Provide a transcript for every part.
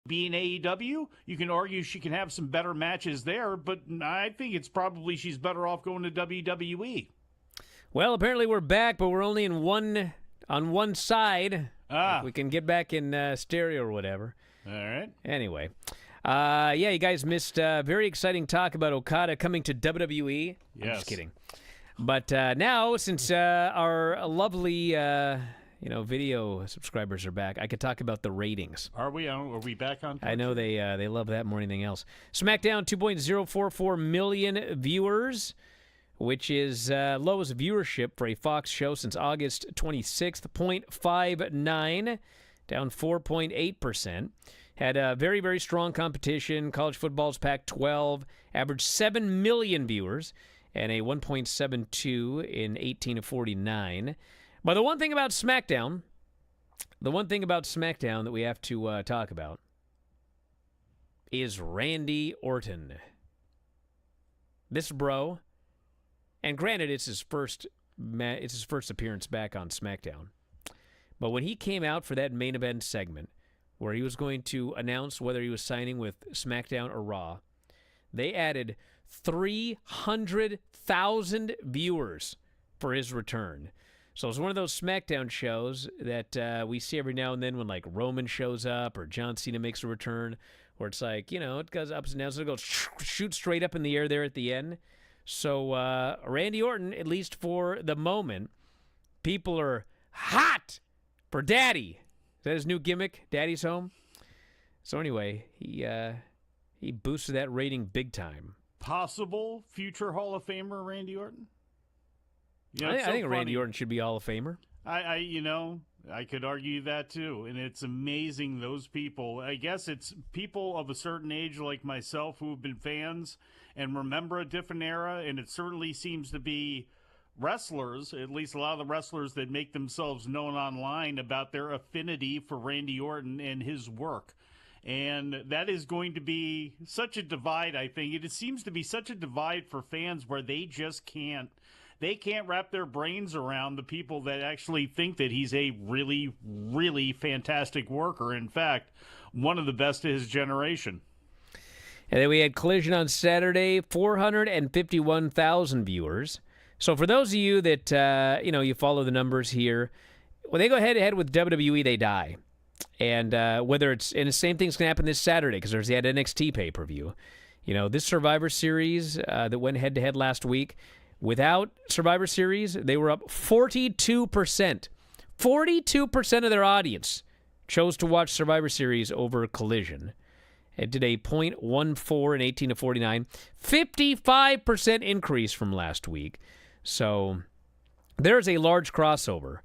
be in AEW. You can argue she can have some better matches there, but I think it's probably she's better off going to WWE. Well, apparently we're back, but we're only on one side. If we can get back in stereo or whatever. All right. Anyway. You guys missed very exciting talk about Okada coming to WWE. Yes. I'm just kidding. But now, since our lovely video subscribers are back, I could talk about the ratings. Are we back on? I know they love that more than anything else. SmackDown, 2.044 million viewers, which is lowest viewership for a Fox show since August 26th, 0.59, down 4.8%. Had a very, very strong competition. College football's Pac-12 averaged 7 million viewers and a 1.72 in 18 to 49. But the one thing about SmackDown that we have to talk about is Randy Orton. This bro, and granted, it's his first appearance back on SmackDown. But when he came out for that main event segment, where he was going to announce whether he was signing with SmackDown or Raw, they added 300,000 viewers for his return. So it's one of those SmackDown shows that we see every now and then when, like, Roman shows up or John Cena makes a return, where it's like, it goes ups and downs, so it goes shoot straight up in the air there at the end. So Randy Orton, at least for the moment, people are hot for Daddy. Is that his new gimmick, Daddy's Home? So anyway, he boosted that rating big time. Possible future Hall of Famer Randy Orton? I think Randy Orton should be Hall of Famer. I could argue that too. And it's amazing, those people. I guess it's people of a certain age like myself who have been fans and remember a different era, and it certainly seems to be wrestlers, at least a lot of the wrestlers that make themselves known online, about their affinity for Randy Orton and his work. And that is going to be such a divide, I think. It seems to be such a divide for fans where they just can't wrap their brains around the people that actually think that he's a really, really fantastic worker. In fact, one of the best of his generation. And then we had Collision on Saturday, 451,000 viewers. So for those of you that, you follow the numbers here, when they go head-to-head with WWE, they die. And the same thing's going to happen this Saturday because there's that NXT pay-per-view. This Survivor Series that went head-to-head last week, without Survivor Series, they were up 42%. 42% of their audience chose to watch Survivor Series over Collision. It did a 0.14 in 18 to 49. 55% increase from last week. So there's a large crossover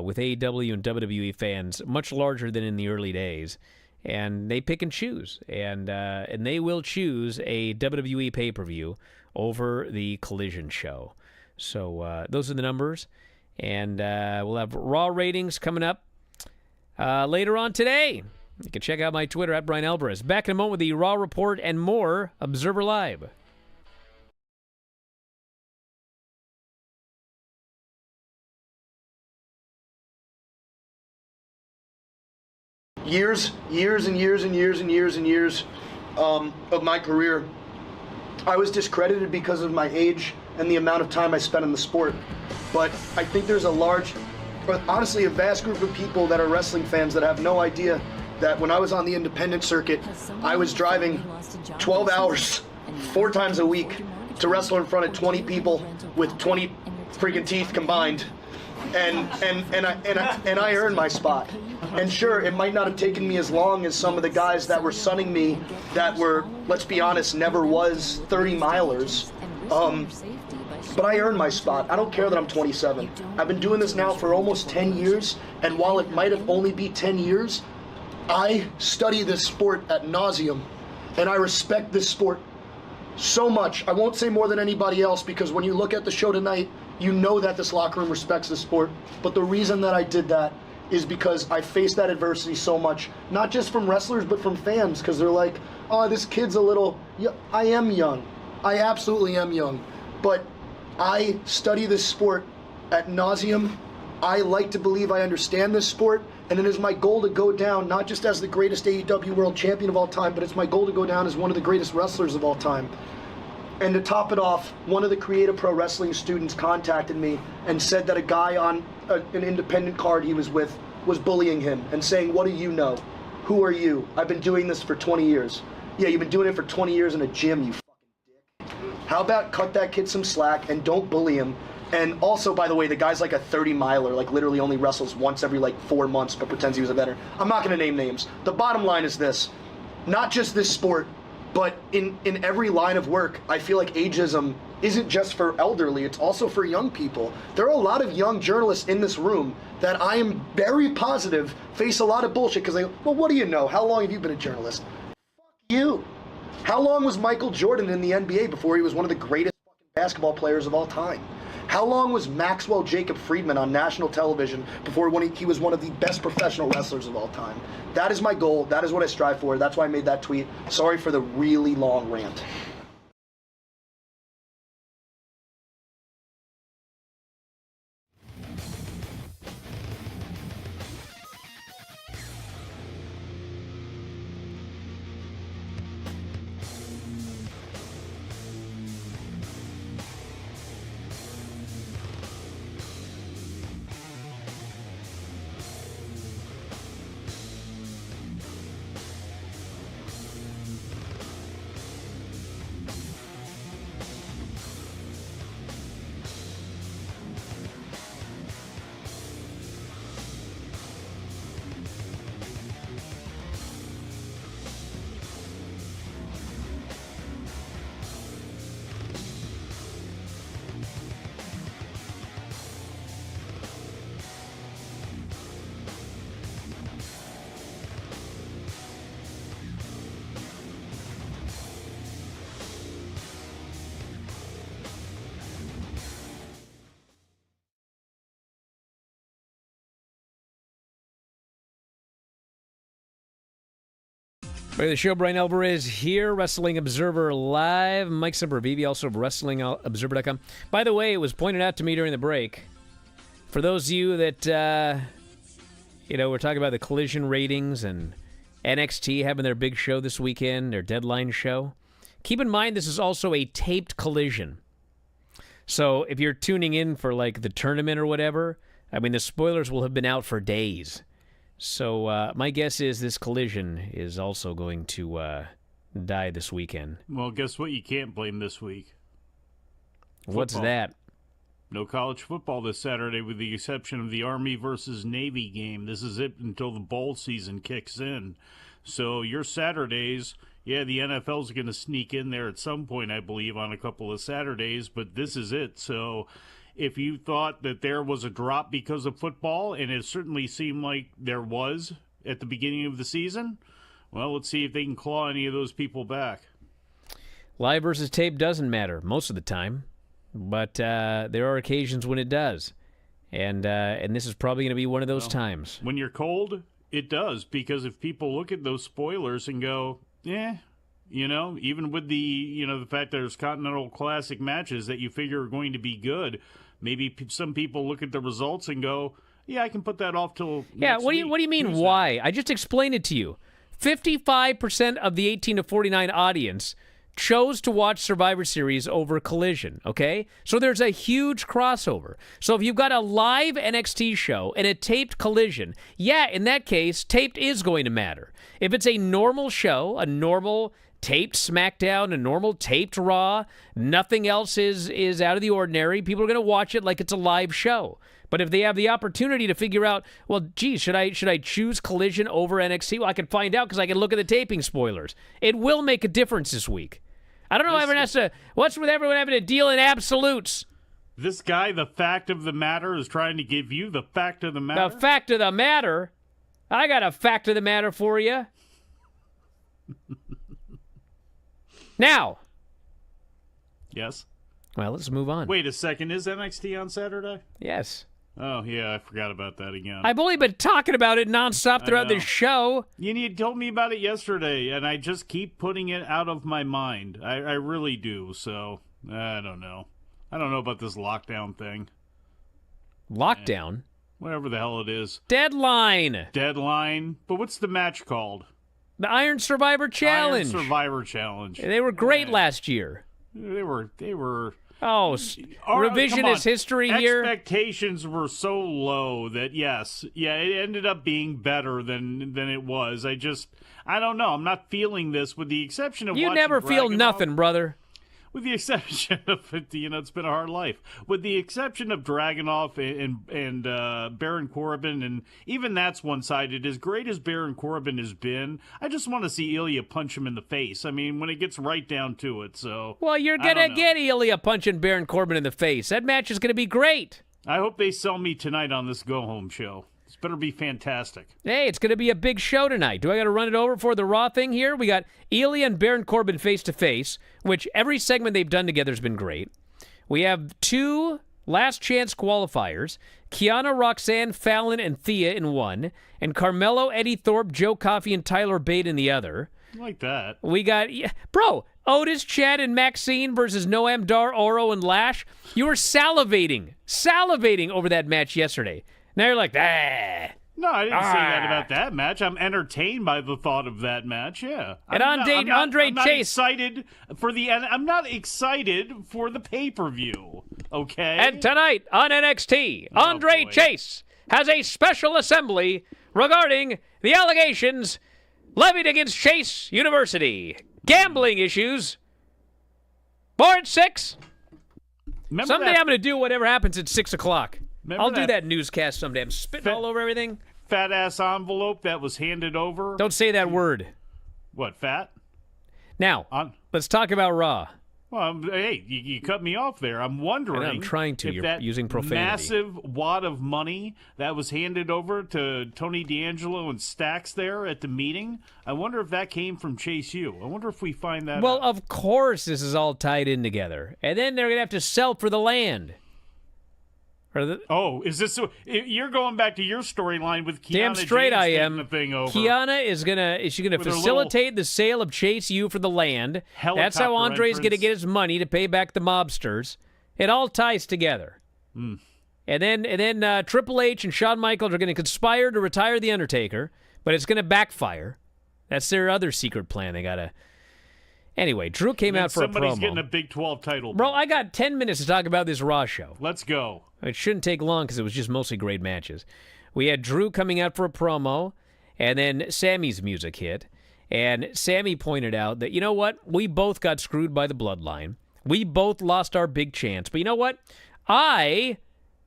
with AEW and WWE fans, much larger than in the early days. And they pick and choose. And they will choose a WWE pay-per-view over the Collision show. So those are the numbers. And we'll have Raw ratings coming up later on today. You can check out my Twitter at Bryan Alvarez. Back in a moment with the Raw Report and more. Observer Live. Years of my career, I was discredited because of my age and the amount of time I spent in the sport. But I think there's a vast group of people that are wrestling fans that have no idea that when I was on the independent circuit, I was driving 12 hours, 4 times a week to wrestle in front of 20 people with 20 freaking teeth combined. And I earned my spot. And sure, it might not have taken me as long as some of the guys that were sunning me that were, let's be honest, never was 30-milers. But I earned my spot. I don't care that I'm 27. I've been doing this now for almost 10 years, and while it might have only been 10 years, I study this sport ad nauseum, and I respect this sport so much. I won't say more than anybody else, because when you look at the show tonight, you know that this locker room respects the sport. But the reason that I did that is because I faced that adversity so much, not just from wrestlers, but from fans, because they're like, oh, this kid's a little, I am young. I absolutely am young. But I study this sport ad nauseum, I like to believe I understand this sport, and it is my goal to go down not just as the greatest AEW world champion of all time, but it's my goal to go down as one of the greatest wrestlers of all time. And to top it off, one of the Creative Pro Wrestling students contacted me and said that a guy on an independent card he was with was bullying him and saying, "What do you know? Who are you? I've been doing this for 20 years. Yeah, you've been doing it for 20 years in a gym, you fucking dick. How about cut that kid some slack and don't bully him?" And also, by the way, the guy's like a 30-miler, like literally only wrestles once every like 4 months, but pretends he was a veteran. I'm not going to name names. The bottom line is this. Not just this sport, but in every line of work, I feel like ageism isn't just for elderly, it's also for young people. There are a lot of young journalists in this room that I am very positive face a lot of bullshit because they go, "Well, what do you know? How long have you been a journalist?" Fuck you. How long was Michael Jordan in the NBA before he was one of the greatest fucking basketball players of all time? How long was Maxwell Jacob Friedman on national television before he was one of the best professional wrestlers of all time? That is my goal. That is what I strive for. That's why I made that tweet. Sorry for the really long rant. Back to the show, Bryan Alvarez here, Wrestling Observer Live. Mike Sempervive, also of WrestlingObserver.com. By the way, it was pointed out to me during the break, for those of you that, we're talking about the Collision ratings and NXT having their big show this weekend, their deadline show. Keep in mind, this is also a taped Collision. So if you're tuning in for, like, the tournament or whatever, I mean, the spoilers will have been out for days. So my guess is this Collision is also going to die this weekend. Well, guess what? You can't blame this week. What's that? No college football this Saturday with the exception of the Army versus Navy game. This is it until the bowl season kicks in. So your Saturdays, yeah, the NFL's going to sneak in there at some point, I believe, on a couple of Saturdays, but this is it. So if you thought that there was a drop because of football, and it certainly seemed like there was at the beginning of the season, well, let's see if they can claw any of those people back. Live versus tape doesn't matter most of the time, but there are occasions when it does. And this is probably going to be one of those times. When you're cold, it does, because if people look at those spoilers and go, even with the fact there's Continental Classic matches that you figure are going to be good, maybe some people look at the results and go, yeah, I can put that off till next what do you mean Tuesday. Why? I just explained it to you. 55% of the 18 to 49 audience chose to watch Survivor Series over Collision, okay? So there's a huge crossover. So if you've got a live NXT show and a taped Collision, yeah, in that case, taped is going to matter. If it's a normal show, a normal taped SmackDown, a normal taped Raw, nothing else is out of the ordinary, people are going to watch it like it's a live show. But if they have the opportunity to figure out, well, geez, should I choose Collision over NXT? Well, I can find out because I can look at the taping spoilers. It will make a difference this week. I don't know. Everyone has to. What's with everyone having to deal in absolutes? This guy, the fact of the matter, is trying to give you the fact of the matter. The fact of the matter. I got a fact of the matter for you. Now. Yes. Well, let's move on. Wait a second. Is NXT on Saturday? Yes. Oh, yeah, I forgot about that again. I've only been talking about it nonstop throughout this show. You told me about it yesterday, and I just keep putting it out of my mind. I really do, so I don't know. I don't know about this lockdown thing. Lockdown? Whatever the hell it is. Deadline. But what's the match called? The Iron Survivor Challenge. Iron Survivor Challenge. They were great last year. They were. Oh, revisionist history here. Expectations were so low that it ended up being better than it was. I don't know. I'm not feeling this, with the exception of you never feel nothing, brother. With the exception of it's been a hard life. With the exception of Dragunov and Baron Corbin, and even that's one-sided. As great as Baron Corbin has been, I just want to see Ilya punch him in the face. I mean, when it gets right down to it. So, well, you're gonna get Ilya punching Baron Corbin in the face. That match is gonna be great. I hope they sell me tonight on this go-home show. This better be fantastic. Hey, it's going to be a big show tonight. Do I got to run it over for the Raw thing here? We got Ilya and Baron Corbin face-to-face, which every segment they've done together has been great. We have 2 last chance qualifiers, Kiana, Roxanne, Fallon, and Thea in one, and Eddie Thorpe, Joe Coffey, and Tyler Bate in the other. I like that. We got, Otis, Chad, and Maxine versus Noam Dar, Oro, and Lash. You were salivating over that match yesterday. Now you're like, No, I didn't say that about that match. I'm entertained by the thought of that match. Yeah. And Andre Chase. I'm not excited for the pay-per-view. Okay. And tonight on NXT, Andre Chase has a special assembly regarding the allegations levied against Chase University. Gambling issues. More at 6. Someday I'm going to do whatever happens at 6 o'clock. I'll do that newscast someday. I'm spitting all over everything. Fat-ass envelope that was handed over. Don't say that word. What, fat? Now, let's talk about Raw. Well, hey, you cut me off there. I'm wondering. I'm trying to. You're using profanity. Massive wad of money that was handed over to Tony D'Angelo and Stax there at the meeting. I wonder if that came from Chase U. I wonder if we find that Well, out. Of course this is all tied in together. And then they're going to have to sell for the land. Is this? You're going back to your storyline with Kiana. Damn straight James I am. The thing over. Kiana is she gonna facilitate the sale of Chase U for the land? That's how Andre's gonna get his money to pay back the mobsters. It all ties together. And then Triple H and Shawn Michaels are gonna conspire to retire the Undertaker, but it's gonna backfire. That's their other secret plan. They gotta. Anyway, Drew came out for a promo. Somebody's getting a Big 12 title. Bro, I got 10 minutes to talk about this Raw show. Let's go. It shouldn't take long because it was just mostly great matches. We had Drew coming out for a promo, and then Sammy's music hit. And Sammy pointed out that, you know what? We both got screwed by the bloodline. We both lost our big chance. But you know what? I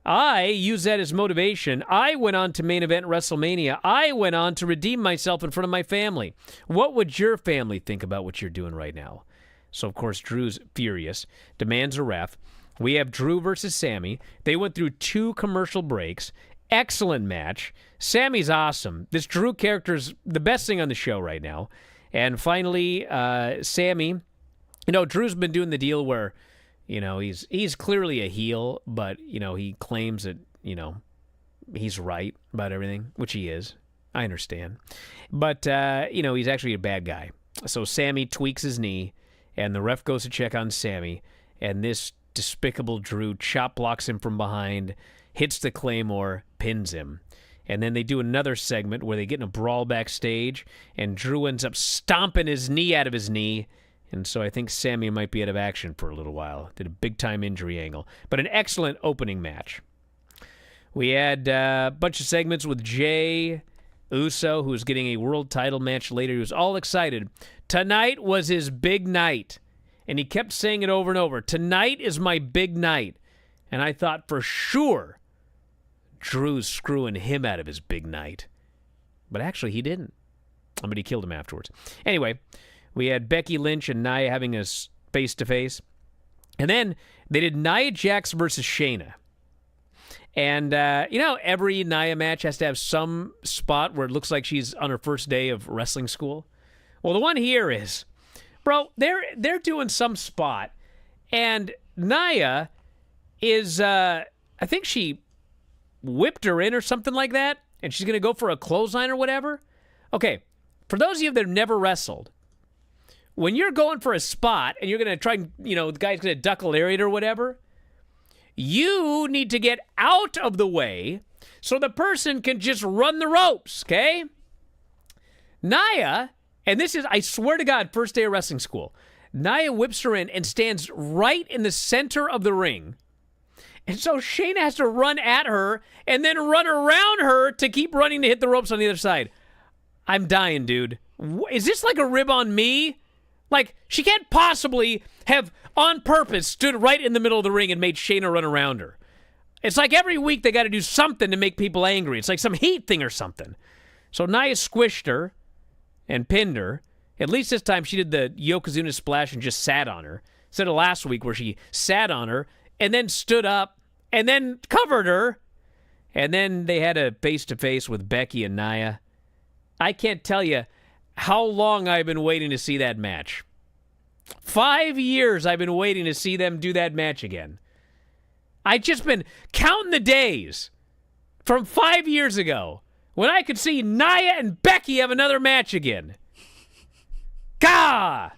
used that as motivation. I went on to main event WrestleMania. I went on to redeem myself in front of my family. What would your family think about what you're doing right now? So, of course, Drew's furious, demands a ref. We have Drew versus Sammy. They went through 2 commercial breaks. Excellent match. Sammy's awesome. This Drew character's the best thing on the show right now. And finally, Sammy, Drew's been doing the deal where, he's clearly a heel, but, he claims that, he's right about everything, which he is. I understand. But, he's actually a bad guy. So Sammy tweaks his knee, and the ref goes to check on Sammy, and this despicable Drew chop blocks him from behind, hits the Claymore, pins him. And then they do another segment where they get in a brawl backstage, and Drew ends up stomping his knee out of his knee. And so I think Sammy might be out of action for a little while. Did a big-time injury angle. But an excellent opening match. We had a bunch of segments with Jay Uso, who was getting a world title match later. He was all excited. Tonight was his big night. And he kept saying it over and over. Tonight is my big night. And I thought for sure Drew's screwing him out of his big night. But actually he didn't. But he killed him afterwards. Anyway, we had Becky Lynch and Nia having a face-to-face. And then they did Nia Jax versus Shayna. And, every Nia match has to have some spot where it looks like she's on her first day of wrestling school. Well, the one here is... Bro, they're doing some spot, and Nia is, I think she whipped her in or something like that, and she's going to go for a clothesline or whatever. Okay, for those of you that have never wrestled, when you're going for a spot and you're going to try, the guy's going to duck a lariat or whatever, you need to get out of the way so the person can just run the ropes, okay? Nia, and this is, I swear to God, first day of wrestling school, Nia whips her in and stands right in the center of the ring. And so Shayna has to run at her and then run around her to keep running to hit the ropes on the other side. I'm dying, dude. Is this like a rib on me? Like, she can't possibly have, on purpose, stood right in the middle of the ring and made Shayna run around her. It's like every week they got to do something to make people angry. It's like some heat thing or something. So Nia squished her and pinned her. At least this time she did the Yokozuna splash and just sat on her. Instead of last week where she sat on her and then stood up and then covered her. And then they had a face-to-face with Becky and Nia. I can't tell you how long I've been waiting to see that match. 5 years I've been waiting to see them do that match again. I've just been counting the days from 5 years ago when I could see Nia and Becky have another match again. Gah!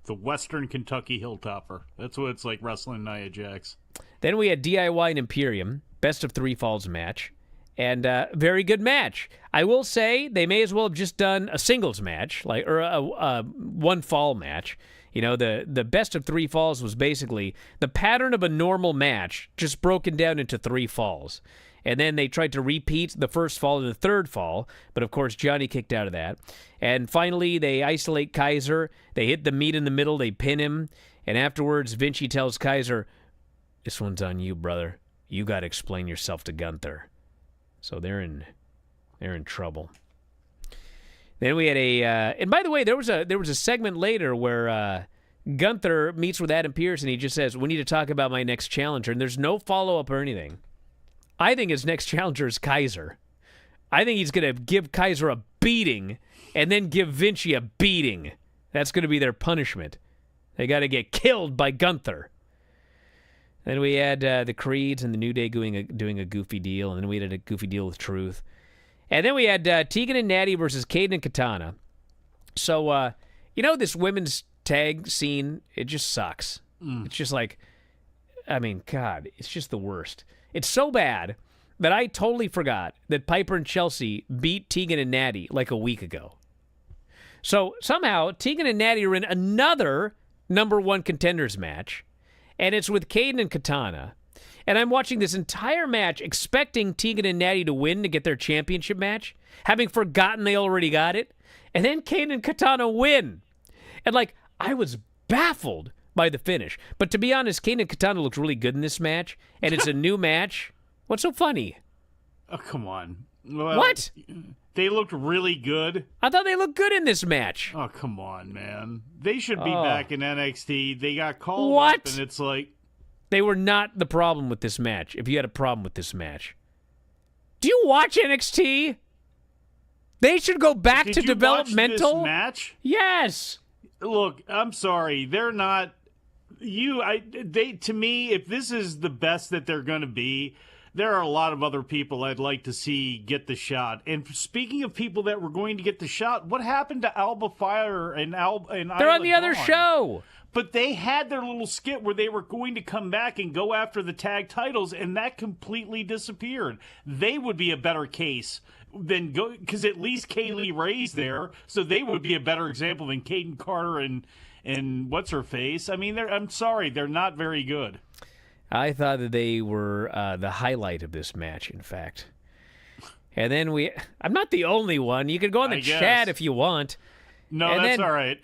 The Western Kentucky Hilltopper. That's what it's like wrestling Nia Jax. Then we had DIY and Imperium, best of 3 falls match. And very good match. I will say they may as well have just done a singles match, or a one fall match. You know, the best of 3 falls was basically the pattern of a normal match, just broken down into 3 falls. And then they tried to repeat the first fall and the third fall, but of course Johnny kicked out of that. And finally, they isolate Kaiser. They hit the meat in the middle. They pin him. And afterwards, Vinci tells Kaiser, "This one's on you, brother. You got to explain yourself to Gunther." So they're in trouble. Then we had and by the way, there was a segment later where Gunther meets with Adam Pearce and he just says, "We need to talk about my next challenger," and there's no follow-up or anything. I think his next challenger is Kaiser. I think he's going to give Kaiser a beating and then give Vinci a beating. That's going to be their punishment. They got to get killed by Gunther. Then we had the Creeds and the New Day doing a goofy deal, and then we had a goofy deal with Truth. And then we had Tegan and Natty versus Kayden and Katana. So, this women's tag scene, it just sucks. It's just like, I mean, God, it's just the worst. It's so bad that I totally forgot that Piper and Chelsea beat Tegan and Natty like a week ago. So somehow, Tegan and Natty are in another number 1 contenders match, and it's with Kayden and Katana. And I'm watching this entire match expecting Tegan and Natty to win to get their championship match, having forgotten they already got it. And then Kayden and Katana win. And, I was baffled by the finish. But to be honest, Kayden and Katana looked really good in this match, and it's a new match. What's so funny? Oh, come on. Well, what? They looked really good. I thought they looked good in this match. Oh, come on, man. They should be back in NXT. They got called what? up, and it's like... They were not the problem with this match, if you had a problem with this match. Do you watch NXT? They should go back to developmental. Watch this match? Yes. Look, I'm sorry. They're not... To me, if this is the best that they're going to be, there are a lot of other people I'd like to see get the shot. And speaking of people that were going to get the shot, what happened to Alba Fire and They're on the other show. But they had their little skit where they were going to come back and go after the tag titles, and that completely disappeared. They would be a better case than because at least Kaylee Ray's there, so they would be a better example than Kaden Carter and what's her face. I mean, I'm sorry, they're not very good. I thought that they were the highlight of this match, in fact. And then I'm not the only one. You can go on the chat if you want. No, and that's then, all right.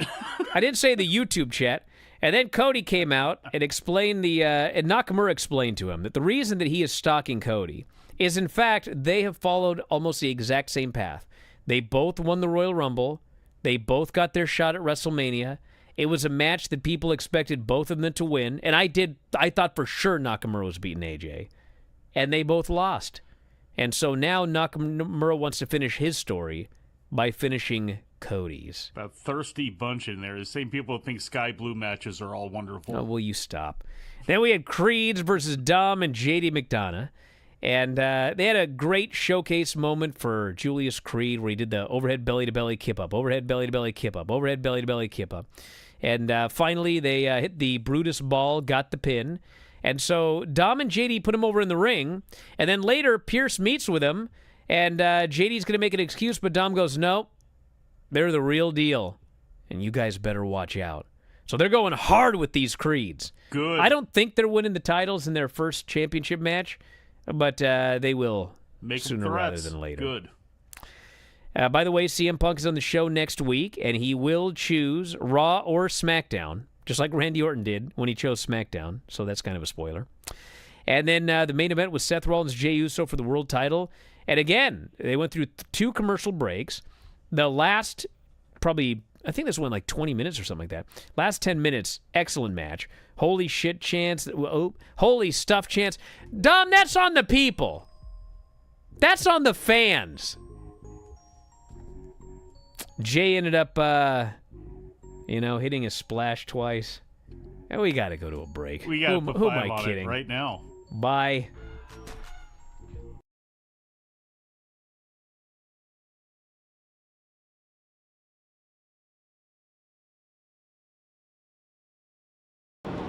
I didn't say the YouTube chat. And then Cody came out and explained and Nakamura explained to him that the reason that he is stalking Cody is, in fact, they have followed almost the exact same path. They both won the Royal Rumble. They both got their shot at WrestleMania. It was a match that people expected both of them to win. And I thought for sure Nakamura was beating AJ. And they both lost. And so now Nakamura wants to finish his story by finishing Cody's. A thirsty bunch in there. The same people who think Sky Blue matches are all wonderful. Oh, will you stop? Then we had Creeds versus Dom and JD McDonough. And they had a great showcase moment for Julius Creed where he did the overhead belly-to-belly kip-up, overhead belly-to-belly kip-up, overhead belly-to-belly kip-up. And finally, they hit the Brutus Ball, got the pin. And so Dom and JD put him over in the ring, and then later Pierce meets with him, and JD's going to make an excuse, but Dom goes, no, they're the real deal, and you guys better watch out. So they're going hard with these creeds. Good. I don't think they're winning the titles in their first championship match, but they will sooner rather than later. Good. By the way, CM Punk is on the show next week, and he will choose Raw or SmackDown, just like Randy Orton did when he chose SmackDown, so that's kind of a spoiler. And then the main event was Seth Rollins, Jey Uso for the world title. And again, they went through 2 commercial breaks. The last, probably, I think this went like 20 minutes or something like that. Last 10 minutes, excellent match. Holy shit chance. Oh, holy stuff chance. Dom, that's on the people. That's on the fans. Jay ended up, hitting a splash twice. And we got to go to a break. We got to put who 5 am I on kidding? it right now. Bye.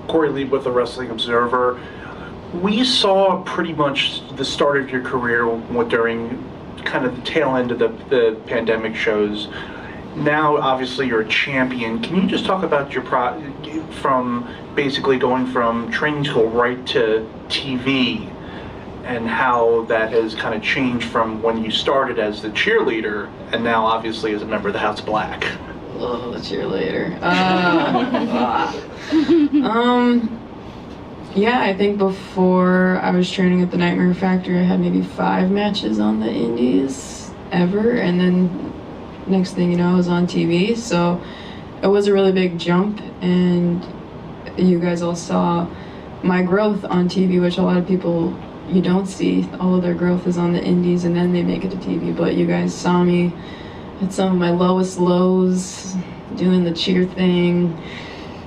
Corey Lieb with the Wrestling Observer. We saw pretty much the start of your career during kind of the tail end of the pandemic shows. Now, obviously, you're a champion. Can you just talk about your from basically going from training school right to TV and how that has kind of changed from when you started as the cheerleader and now, obviously, as a member of the House of Black? Oh, the cheerleader. Yeah, I think before I was training at the Nightmare Factory, I had maybe 5 matches on the indies ever, and then next thing you know, I was on TV, so it was a really big jump, and you guys all saw my growth on TV, which a lot of people, you don't see. All of their growth is on the indies, and then they make it to TV, but you guys saw me at some of my lowest lows, doing the cheer thing,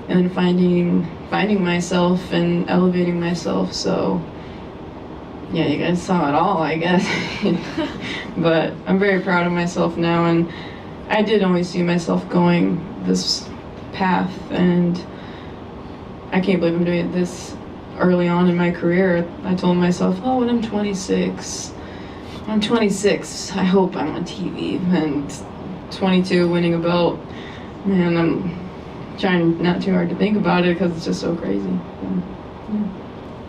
and then finding myself and elevating myself. So yeah, you guys saw it all, I guess. But I'm very proud of myself now, and I did always see myself going this path, and I can't believe I'm doing it this early on in my career. I told myself, oh, when I'm 26, I hope I'm on TV. And 22, winning a belt, man, I'm trying not too hard to think about it because it's just so crazy. Yeah.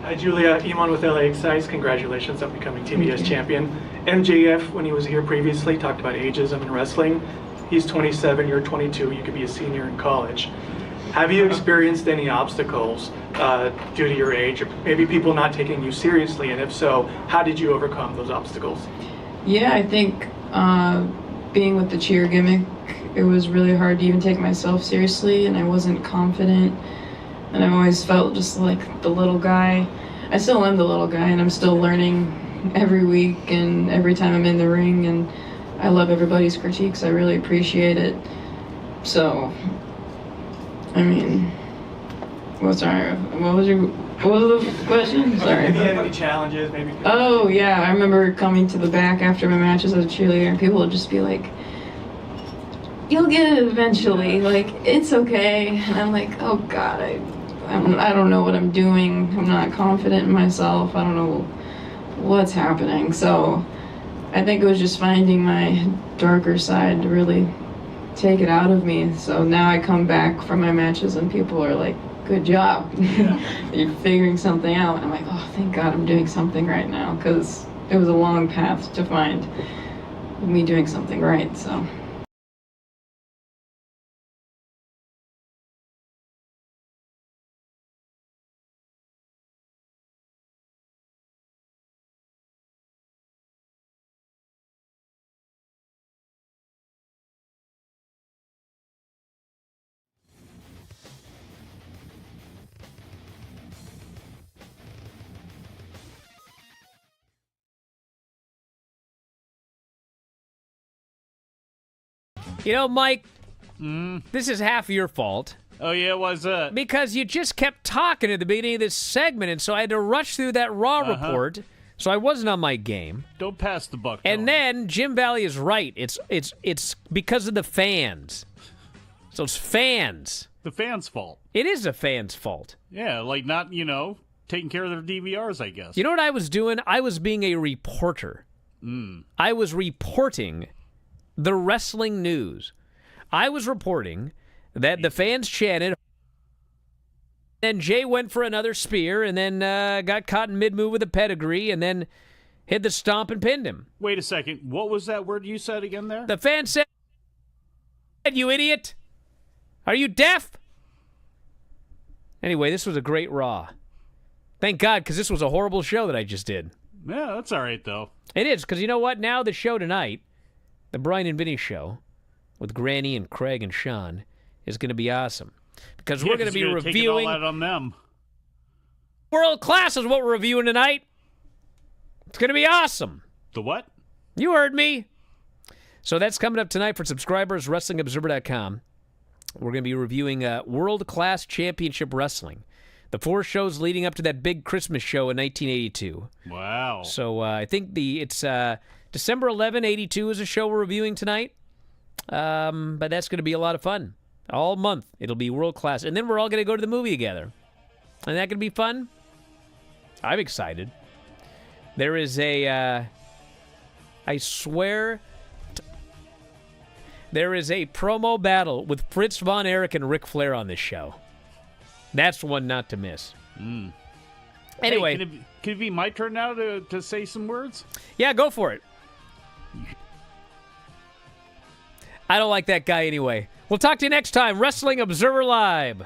Hi, Julia. Iman with LA Excise. Congratulations on becoming TBS champion. MJF, when he was here previously, talked about ageism in wrestling. He's 27, you're 22, you could be a senior in college. Have you experienced any obstacles due to your age, or maybe people not taking you seriously, and if so, how did you overcome those obstacles? Yeah, I think being with the cheer gimmick, it was really hard to even take myself seriously, and I wasn't confident, and I always felt just like the little guy. I still am the little guy, and I'm still learning every week and every time I'm in the ring, and I love everybody's critiques. I really appreciate it. So, I mean, what was the question? Sorry. Have you had any challenges, maybe? Oh, yeah, I remember coming to the back after my matches as a cheerleader, and people would just be like, you'll get it eventually, like, it's okay. And I'm like, oh God, I don't know what I'm doing. I'm not confident in myself. I don't know what's happening. So I think it was just finding my darker side to really take it out of me. So now I come back from my matches and people are like, good job. You're figuring something out. And I'm like, oh, thank God I'm doing something right now, because it was a long path to find me doing something right, so. You know, Mike, this is half your fault. Oh, yeah, why's that? Because you just kept talking at the beginning of this segment, and so I had to rush through that Raw report, so I wasn't on my game. Don't pass the buck. And then Jim Valley is right. It's because of the fans. So it's fans. The fans' fault. It is a fan's fault. Yeah, like not, taking care of their DVRs, I guess. You know what I was doing? I was being a reporter. I was reporting the wrestling news. I was reporting that the fans chanted, then Jay went for another spear, and then got caught in mid-move with a pedigree, and then hit the stomp and pinned him. Wait a second. What was that word you said again there? The fan said, "You idiot! Are you deaf?" Anyway, this was a great Raw. Thank God, because this was a horrible show that I just did. Yeah, that's all right, though. It is, because you know what? Now the show tonight, the Bryan and Vinny show, with Granny and Craig and Sean, is going to be awesome. Because we're going to be reviewing... Take it all out on them. World Class is what we're reviewing tonight. It's going to be awesome. The what? You heard me. So that's coming up tonight for subscribers, WrestlingObserver.com. We're going to be reviewing World Class Championship Wrestling. The 4 shows leading up to that big Christmas show in 1982. Wow. So I think it's December 11, 82 is a show we're reviewing tonight. But that's going to be a lot of fun. All month, it'll be World Class. And then we're all going to go to the movie together. Isn't that going to be fun? I'm excited. There is I swear, there is a promo battle with Fritz Von Erich and Ric Flair on this show. That's one not to miss. Anyway. Hey, can it be my turn now to say some words? Yeah, go for it. I don't like that guy anyway. We'll talk to you next time. Wrestling Observer Live.